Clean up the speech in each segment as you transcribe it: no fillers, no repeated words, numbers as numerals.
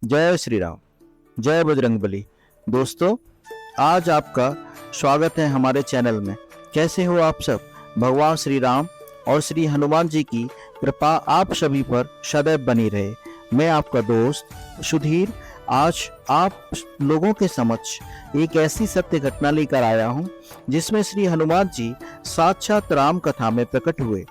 जय श्री राम, जय बजरंगबली। दोस्तों, आज आपका स्वागत है हमारे चैनल में। कैसे हो आप सब? भगवान श्री राम और श्री हनुमान जी की कृपा आप सभी पर सदैव बनी रहे। मैं आपका दोस्त सुधीर आज आप लोगों के समक्ष एक ऐसी सत्य घटना लेकर आया हूं जिसमें श्री हनुमान जी साक्षात राम कथा में प्रकट हुए।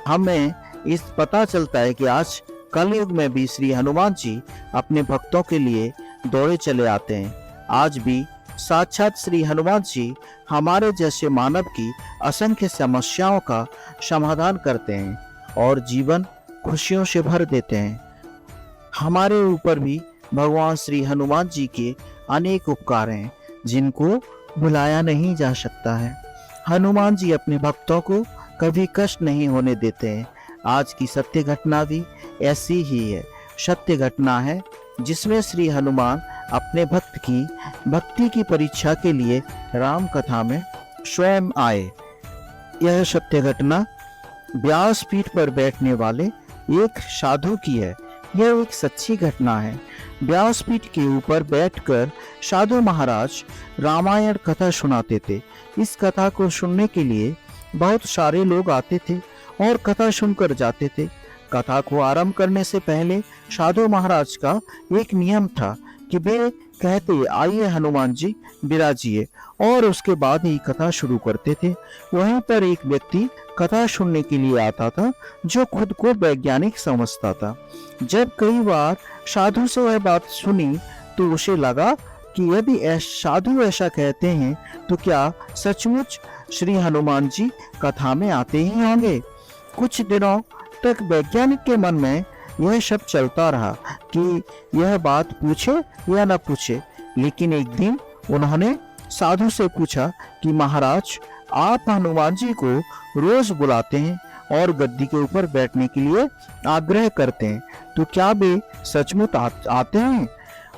हमें इस पता चलता है कि आज कलयुग में भी श्री हनुमान जी अपने भक्तों के लिए दौड़े चले आते हैं। आज भी साक्षात श्री हनुमान जी हमारे जैसे मानव की असंख्य समस्याओं का समाधान करते हैं और जीवन खुशियों से भर देते हैं। हमारे ऊपर भी भगवान श्री हनुमान जी के अनेक उपकार हैं जिनको भुलाया नहीं जा सकता है। हनुमान जी अपने भक्तों को कभी कष्ट नहीं होने देते हैं। आज की सत्य घटना भी ऐसी ही है। सत्य घटना है जिसमें श्री हनुमान अपने भक्त की भक्ति की परीक्षा के लिए राम कथा में स्वयं आए। यह सत्य घटना व्यासपीठ पर बैठने वाले एक साधु की है। यह एक सच्ची घटना है। व्यासपीठ के ऊपर बैठकर साधु महाराज रामायण कथा सुनाते थे। इस कथा को सुनने के लिए बहुत सारे लोग आते थे और कथा सुनकर जाते थे। कथा को आरंभ करने से पहले साधु महाराज का एक नियम था कि वे कहते, आइए हनुमान जी विराजिए, और उसके बाद ही कथा शुरू करते थे। वहीं पर एक व्यक्ति कथा सुनने के लिए आता था जो खुद को वैज्ञानिक समझता था। जब कई बार साधु से वह बात सुनी तो उसे लगा कि यदि साधु ऐसा कहते हैं तो क्या सचमुच श्री हनुमान जी कथा में आते ही होंगे। कुछ दिनों तक वैज्ञानिक के मन में यह सब चलता रहा कि यह बात पूछे या न पूछे। लेकिन एक दिन उन्होंने साधु से पूछा कि महाराज, आप हनुमान जी को रोज बुलाते हैं और गद्दी के ऊपर बैठने के लिए आग्रह करते हैं, तो क्या वे सचमुच आते हैं?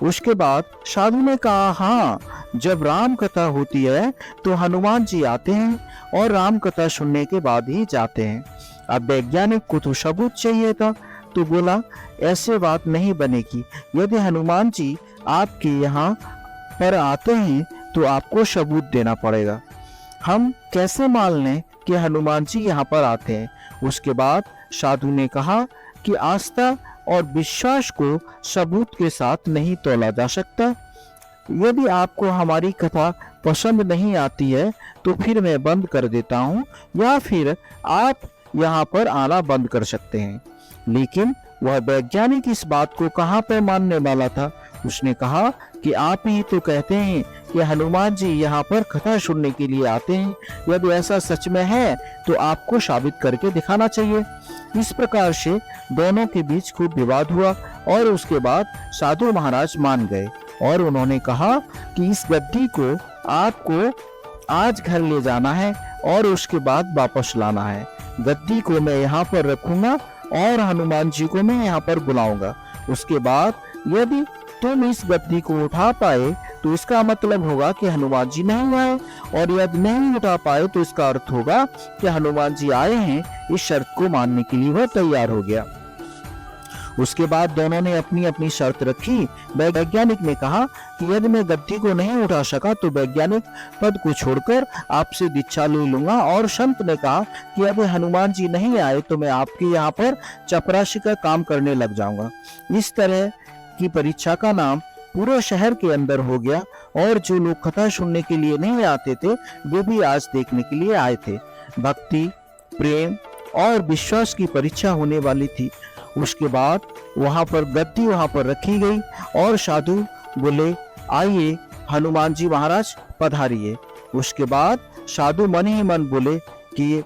उसके बाद साधु ने कहा, हाँ, जब राम कथा होती है तो हनुमान जी आते हैं और राम कथा सुनने के बाद ही जाते हैं। अब वैज्ञानिक को तो सबूत चाहिए था, तो बोला, ऐसे बात नहीं बनेगी। यदि हनुमान जी आपके यहाँ पर आते हैं तो आपको सबूत देना पड़ेगा। हम कैसे मान लें कि हनुमान जी यहाँ पर आते हैं? उसके बाद साधु ने कहा कि आस्था और विश्वास को सबूत के साथ नहीं तोला जा सकता। यदि आपको हमारी कथा पसंद नहीं आती है तो फिर मैं बंद कर देता हूँ, या फिर आप यहाँ पर आना बंद कर सकते हैं। लेकिन वह वैज्ञानिक इस बात को कहाँ पर मानने वाला था। उसने कहा कि आप ही तो कहते हैं कि हनुमान जी यहाँ पर कथा सुनने के लिए आते हैं। यदि ऐसा सच में है तो आपको साबित करके दिखाना चाहिए। इस प्रकार से दोनों के बीच खूब विवाद हुआ और उसके बाद साधु महाराज मान गए और उन्होंने कहा कि इस गद्दी को आपको आज घर ले जाना है और उसके बाद वापस लाना है। गद्दी को मैं यहाँ पर रखूंगा और हनुमान जी को मैं यहाँ पर बुलाऊंगा। उसके बाद यदि तुम इस गद्दी को उठा पाए तो इसका मतलब होगा कि हनुमान जी नहीं आए, और यदि नहीं उठा पाए तो इसका अर्थ होगा कि हनुमान जी आए हैं। इस शर्त को मानने के लिए वह तैयार हो गया। उसके बाद दोनों ने अपनी अपनी शर्त रखी। वैज्ञानिक ने कहा कि यदि मैं गद्दी को नहीं उठा सका तो वैज्ञानिक पद को छोड़कर आपसे दीक्षा ले लूंगा, और संत ने कहा कि यदि हनुमान जी नहीं आए तो मैं आपके यहाँ पर चपरासी का काम करने लग जाऊंगा। इस तरह की परीक्षा का नाम पूरे शहर के अंदर हो गया और जो लोग कथा सुनने के लिए नहीं आते थे वे भी आज देखने के लिए आए थे। भक्ति, प्रेम और विश्वास की परीक्षा होने वाली थी। उसके बाद वहां पर गद्दी वहां पर रखी गई और साधु बोले, आइए हनुमान जी महाराज पधारिए। उसके बाद साधु मन ही मन बोले कि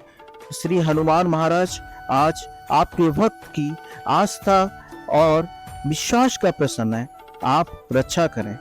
श्री हनुमान महाराज, आज आपके भक्त की आस्था और विश्वास का प्रश्न है, आप रक्षा करें।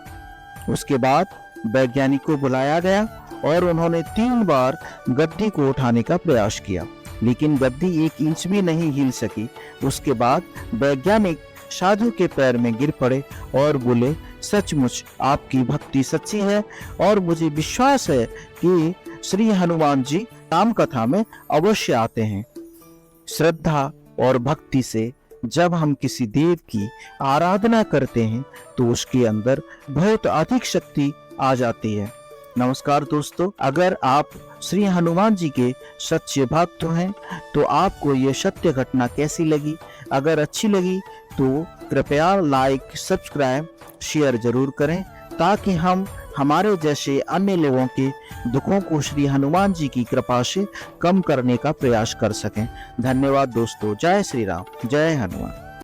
उसके बाद वैज्ञानिक को बुलाया गया और उन्होंने 3 बार गद्दी को उठाने का प्रयास किया, लेकिन गद्दी 1 इंच भी नहीं हिल सकी। उसके बाद वैज्ञानिक साधु के पैर में गिर पड़े और बोले, सचमुच आपकी भक्ति सच्ची है और मुझे विश्वास है कि श्री हनुमान जी राम कथा में अवश्य आते हैं। श्रद्धा और भक्ति से जब हम किसी देव की आराधना करते हैं तो उसके अंदर बहुत अधिक शक्ति आ जाती है। नमस्कार दोस्तों, अगर आप श्री हनुमान जी के सच्चे भक्त हैं तो आपको ये सत्य घटना कैसी लगी? अगर अच्छी लगी तो कृपया लाइक, सब्सक्राइब, शेयर जरूर करें ताकि हम हमारे जैसे अन्य लोगों के दुखों को श्री हनुमान जी की कृपा से कम करने का प्रयास कर सकें। धन्यवाद दोस्तों। जय श्री राम, जय हनुमान।